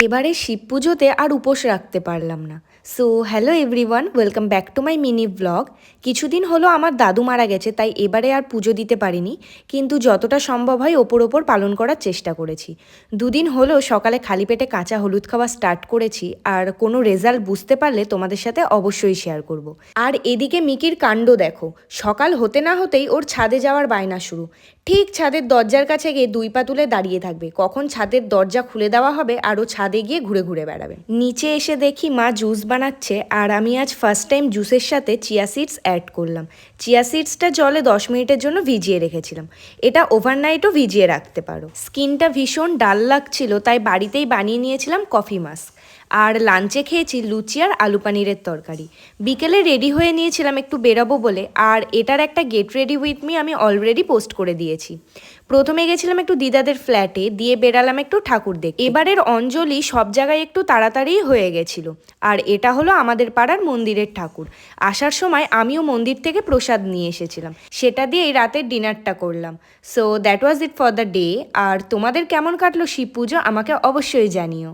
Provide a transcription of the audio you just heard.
এবারে শিব পুজোতে আর উপোস রাখতে পারলাম না। So hello everyone, welcome back to my mini blog. কিছুদিন হলো আমার দাদু মারা গেছে, তাই এবারে আর পুজো দিতে পারিনি, কিন্তু যতটা সম্ভব হয় ওপর পালন করার চেষ্টা করেছি। দুদিন হলো সকালে খালি পেটে কাঁচা হলুদ খাওয়া স্টার্ট করেছি, আর কোনো রেজাল্ট বুঝতে পারলে তোমাদের সাথে অবশ্যই শেয়ার করব। আর এদিকে মিকির কাণ্ড দেখো, সকাল হতে না হতেই ওর ছাদে যাওয়ার বায়না শুরু। ঠিক ছাদের দরজার কাছে গিয়ে দুই পা তুলে দাঁড়িয়ে থাকবে, কখন ছাদের দরজা খুলে দেওয়া হবে আর ও ছাদে গিয়ে ঘুরে ঘুরে বেড়াবে। নিচে এসে দেখি মা জুস বানাচ্ছে, আর আমি আজ ফার্স্ট টাইম জুসের সাথে চিয়া সিডস অ্যাড করলাম। চিয়া সিডসটা জলে 10 মিনিটের জন্য ভিজিয়ে রেখেছিলাম। এটা ওভারনাইটও ভিজিয়ে রাখতে পারো। স্কিনটা ভীষণ ডাল লাগছিল, তাই বাড়িতেই বানিয়ে নিয়েছিলাম কফি মাস্ক। আর লাঞ্চে খেয়েছি লুচি আর আলু পানিরের তরকারি। বিকেলে রেডি হয়ে নিয়েছিলাম একটু বেরাবো বলে, আর এটার একটা গেট রেডি উইথ মি আমি অলরেডি পোস্ট করে দিয়েছি। প্রথমে গেছিলাম একটু দিদাদের ফ্ল্যাটে, দিয়ে বেরালাম একটু ঠাকুর দেখতে। এবারের অঞ্জলি সব জায়গায় একটু তাড়াতাড়িই হয়ে গেছিলো। আর এটা হলো আমাদের পাড়ার মন্দিরের ঠাকুর। আসার সময় আমিও মন্দির থেকে প্রসাদ নিয়ে এসেছিলাম, সেটা দিয়ে এই রাতের ডিনারটা করলাম। So that was it for the day. আর তোমাদের কেমন কাটলো শিব পুজো আমাকে অবশ্যই জানিও।